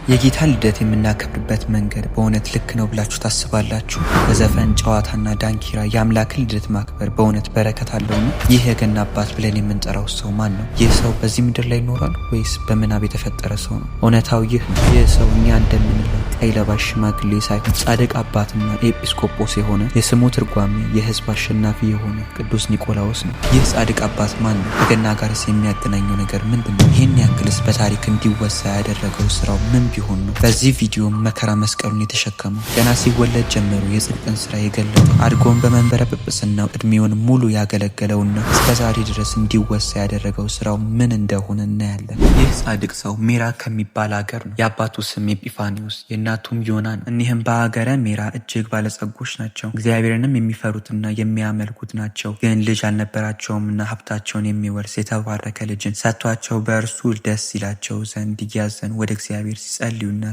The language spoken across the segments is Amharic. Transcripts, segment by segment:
የጌታ ልደት የምናከብርበት መንገድ በእውነት ልክ ነው ብላችሁ ታስባላችሁ? በዘፈን ጨዋታና ዳንኪራ የአምላክን ልደት ማክበር በእውነት በረከት አለውና? ይህ የገና አባት ብለን የምንጠራው ሰው ማን ነው? ይህ ሰው በዚህ ምድር ላይ ይኖራል ወይስ በምናብ የተፈጠረ ሰው ነው? እውነታው ይህ ነው። ይህ ሰው እኛ እንደምንለው ቀይ ለባሽ ሽማግሌ ሳይሆን ጻድቅ አባትና ኤጲስቆጶስ የሆነ የስሙ ትርጓሜ የሕዝብ አሸናፊ የሆነ ቅዱስ ኒቆላዎስ ነው። ይህ ጻድቅ አባት ማን ነው? ከገና ጋርስ የሚያገናኘው ነገር ምንድን ነው? ይህን ያክልስ በታሪክ እንዲወሳ ያደረገው ስራው ምን ቢሆን ነው? በዚህ ቪዲዮ መከራ መስቀሉን የተሸከመው ገና ሲወለድ ጀምሮ የጽድቅን ስራ የገለጠው አድጎን በመንበረ ጵጵስናው እድሜውን ሙሉ ያገለገለውና እስከዛሬ ድረስ እንዲወሳ ያደረገው ስራው ምን እንደሆነ እናያለን። ይህ ጻድቅ ሰው ሜራ ከሚባል ሀገር ነው። የአባቱ ስም ኤጲፋኒዎስ የእናቱም ዮናን። እኒህም በሀገረ ሜራ እጅግ ባለጸጎች ናቸው። እግዚአብሔርንም የሚፈሩትና የሚያመልኩት ናቸው። ግን ልጅ አልነበራቸውምና ሀብታቸውን የሚወርስ የተባረከ ልጅን ሰጥቷቸው በእርሱ ደስ ይላቸው ዘንድ እያዘኑ ወደ እግዚአብሔር ሲጸልዩና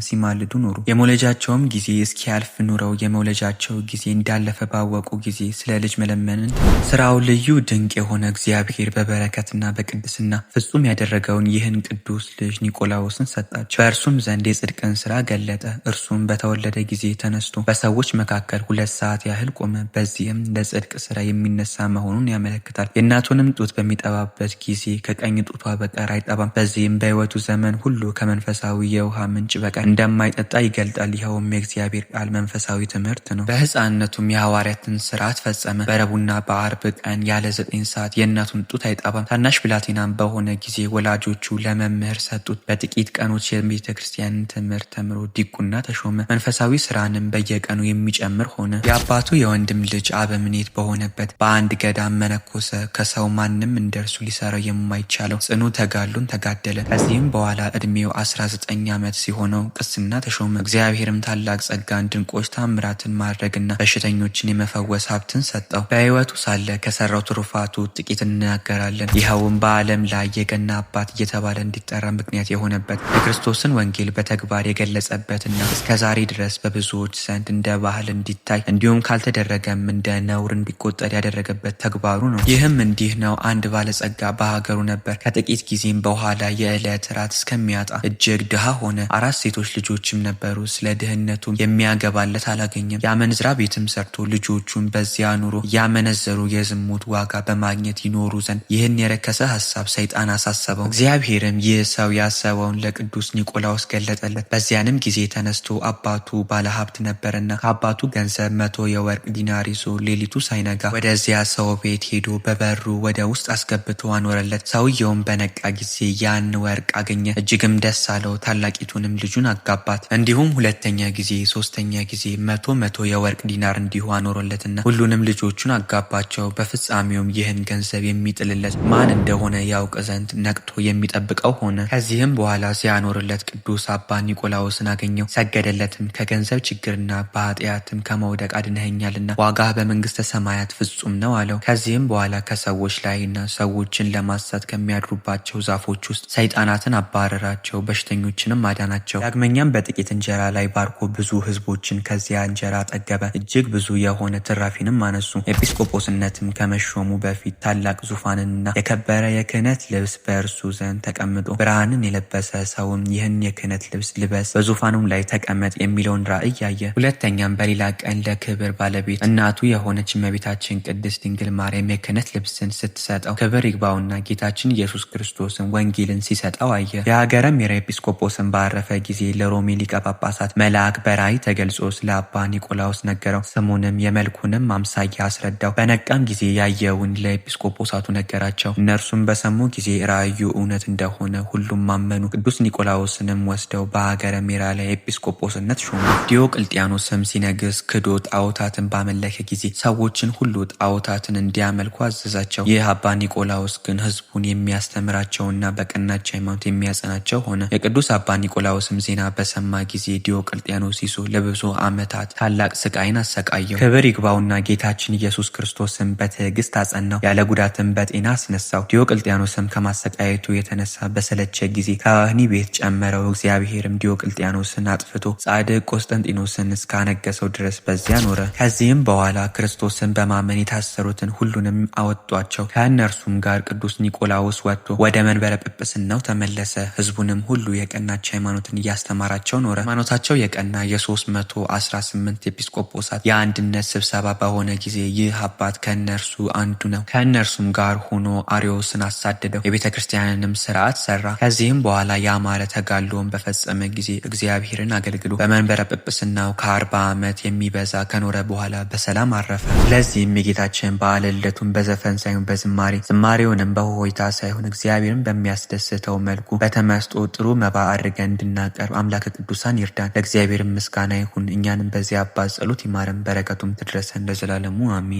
ሲማልዱ ኖሩ። የመውለጃቸውም ጊዜ እስኪያልፍ ኑረው የመውለጃቸው ጊዜ እንዳለፈ ባወቁ ጊዜ ስለ ልጅ መለመንን ስራው ልዩ ድንቅ የሆነ እግዚአብሔር በበረከትና በቅድስና ፍጹም ያደረገውን ይህን ቅዱስ ልጅ ኒቆላዎስን ሰጣቸው። በእርሱም ዘንድ የጽድቅን ስራ ገለጠ። እርሱም በተወለደ ጊዜ ተነስቶ በሰዎች መካከል 2 ሰዓት ያህል ቆመ። በዚህም ለጽድቅ ስራ የሚነሳ መሆኑን ያመለክታል። የእናቱንም ጡት በሚጠባበት ጊዜ ከቀኝ ጡቷ በቀር አይጠባም። በዚህም በሕይወቱ ዘመን ሁሉ ከመንፈሳዊ የውሃ ምንጭ በቀር እንደማይጠጣ ይገልጣል። ይኸውም የእግዚአብሔር ቃል መንፈሳዊ ትምህርት ነው። በሕፃንነቱም የሐዋርያትን ስርዓት ፈጸመ። በረቡዕና በዓርብ ቀን ያለ 9 ሰዓት የእናቱን ጡት አይጠባም። ታናሽ ብላቴናም በሆነ ጊዜ ወላጆቹ ለመምህር ሰጡት። በጥቂት ቀኖች የቤተ ክርስቲያንን ትምህርት ተምሮ ዲቁና ተሾመ። መንፈሳዊ ስራንም በየቀኑ የሚጨምር ሆነ። የአባቱ የወንድም ልጅ አበምኔት በሆነበት በአንድ ገዳም መነኮሰ። ከሰው ማንም እንደርሱ ሊሰራው የማይቻለው ጽኑ ተጋድሎን ተጋደለ። ከዚህም በኋላ እድሜው 19 ዓመት ሲሆነው ቅስና ተሾመ። እግዚአብሔርም ታላቅ ጸጋን፣ ድንቆች ታምራትን ማድረግና በሽተኞችን የመፈወስ ሀብትን ሰጠው። በሕይወቱ ሳለ ከሰራው ትሩፋቱ ጥቂት እንናገራለን። ይኸውም በዓለም ላይ የገና አባት እየተባለ እንዲጠራ ምክንያት የሆነበት የክርስቶስን ወንጌል በተግባር የገለጸበትና እስከዛሬ ድረስ በብዙዎች ዘንድ እንደ ባህል እንዲታይ እንዲሁም ካልተደረገም እንደ ነውር እንዲቆጠር ያደረገበት ተግባሩ ነው። ይህም እንዲህ ነው። አንድ ባለጸጋ በሀገሩ ነበር። ከጥቂት ጊዜም በኋላ የዕለት ራት እስከሚያጣ እጅግ ድሃ ሆነ። 4 ሴቶች ልጆችም ነበሩ። ስለ ድህነቱም የሚያገባለት አላገኘም። የአመንዝራ ቤትም ሰርቶ ልጆቹን በዚያ ኑሮ እያመነዘሩ የዝሙት ዋጋ በማግኘት ይኖሩ ዘንድ ይህን የረከሰ ሀሳብ ሰይጣን አሳሰበው። እግዚአብሔርም ይህ ሰው ያሰበውን ለቅዱስ ኒቆላዎስ ገለጠለት። በዚያንም ጊዜ ተነስቶ አባቱ ባለሀብት ነበርና ከአባቱ ገንዘብ 100 የወርቅ ዲናር ይዞ ሌሊቱ ሳይነጋ ወደዚያ ሰው ቤት ሄዶ በበሩ ወደ ውስጥ አስገብቶ አኖረለት። ሰውየውም በነቃ ጊዜ ያን ወርቅ አገኘ። እጅግም ደስ አለው። ታላቂቱንም ልጁን አጋባት። እንዲሁም 2ኛ ጊዜ 3ኛ ጊዜ 100 የወርቅ ዲናር እንዲሁ አኖረለትና ሁሉንም ልጆቹን አጋባቸው። በፍጻሜውም ይህን ገንዘብ የሚጥልለት ማን እንደሆነ ያውቅ ዘንድ ነቅቶ የሚጠብቀው ሆነ። ከዚህም በኋላ ሲያኖርለት ቅዱስ አባ ኒቆላዎስን አገኘው። ሰገደለትም። ከገንዘብ ችግርና በኃጢአትም ከመውደቅ አድነኸኛልና ዋጋ በመንግስተ ሰማያት ፍጹም ነው አለው። ከዚህም በኋላ ከሰዎች ላይና ሰዎችን ለማሳት ከሚያድሩባቸው ዛፎች ውስጥ ሰይጣናትን አባረራቸው። በሽተኞችንም አዳናቸው። ዳግመኛም በጥቂት እንጀራ ላይ ባርኮ ብዙ ሕዝቦችን ከዚያ እንጀራ ጠገበ። እጅግ ብዙ የሆነ ትራፊንም አነሱ። ኤጲስቆጶስነትም ከመሾሙ በፊት ታላቅ ዙፋንንና የከበረ የክህነት ልብስ በእርሱ ዘንድ ተቀምጦ ብርሃንን የለበሰ ሰውም ይህን የክህነት ልብስ ልበስ፣ በዙፋኑም ላይ ተቀመጥ የሚለውን ራእይ ያየ። ሁለተኛም በሌላ ቀን ለክብር ባለቤት እናቱ የሆነች እመቤታችን ቅድስት ድንግል ማርያም የክህነት ልብስን ስትሰጠው ክብር ይግባውና ጌታችን ኢየሱስ ክርስቶስን ወንጌልን ሲሰጠው አየ። የሀገረ ሜራ ኤጲስቆጶስን ባረፈ ጊዜ ለሮሜ ሊቀ ጳጳሳት መልአክ በራእይ ተገልጾ ስለ አባ ኒቆላዎስ ነገረው። ስሙንም የመልኩንም አምሳያ አስረዳው። በነቃም ጊዜ ያየውን ለኤጲስቆጶሳቱ ነገራቸው። እነርሱም በሰሙ ጊዜ ራእዩ እውነት እንደሆነ ሁሉም አመኑ። ቅዱስ ኒቆላዎስንም ወስደው በሀገረ ሜራ ላይ ኤጲስቆጶስነት ሾሙ። ዲዮቅልጥያኖስም ሲነግስ ክዶ ጣዖታትን ባመለከ ጊዜ ሰዎችን ሁሉ ጣዖታትን እንዲያመልኩ አዘዛቸው። ይህ አባ ኒቆላዎስ ግን ሕዝቡን የሚያስተምራቸውና በቀናች ሃይማኖት የሚያጸናቸው ሆነ። የቅዱስ አባ ኒቆላዎስም ዜና በሰማ ጊዜ ዲዮቅልጥያኖስ ይዞ ለብዙ ዓመታት ታላቅ ስቃይን አሰቃየው። ክብር ይግባውና ጌታችን ኢየሱስ ክርስቶስን በትዕግስት አጸናው። ያለ ጉዳትም በጤና አስነሳው። ዲዮቅልጥያኖስም ከማሰቃየቱ የተነሳ በሰለቸ ጊዜ ከወህኒ ቤት ጨመረው። እግዚአብሔርም ዲዮቅልጥያኖስን አጥፋ አስፍቶ ጻድቅ ቆስጠንጢኖስን እስካነገሰው ድረስ በዚያ ኖረ። ከዚህም በኋላ ክርስቶስን በማመን የታሰሩትን ሁሉንም አወጧቸው። ከእነርሱም ጋር ቅዱስ ኒቆላዎስ ወጥቶ ወደ መንበረ ጵጵስናው ተመለሰ። ህዝቡንም ሁሉ የቀናች ሃይማኖትን እያስተማራቸው ኖረ። ሃይማኖታቸው የቀና የ318 ኤጲስቆጶሳት የአንድነት ስብሰባ በሆነ ጊዜ ይህ አባት ከእነርሱ አንዱ ነው። ከእነርሱም ጋር ሆኖ አርዮስን አሳደደው፣ የቤተ ክርስቲያንንም ስርዓት ሰራ። ከዚህም በኋላ ያማረ ተጋድሎውን በፈጸመ ጊዜ እግዚአብሔርን አገልግሎ በመንበረ ጵጵስናው ከ40 ዓመት የሚበዛ ከኖረ በኋላ በሰላም አረፈ። ለዚህም የጌታችን በዓለ ልደቱን በዘፈን ሳይሆን በዝማሬ ዝማሬውንም በሆይታ ሳይሆን እግዚአብሔርን በሚያስደስተው መልኩ በተመስጦ ጥሩ መባ አድርገን እንድናቀርብ አምላከ ቅዱሳን ይርዳን። ለእግዚአብሔር ምስጋና ይሁን። እኛንም በዚህ አባት ጸሎት ይማረን፣ በረከቱም ትድረሰን ለዘላለሙ አሜን።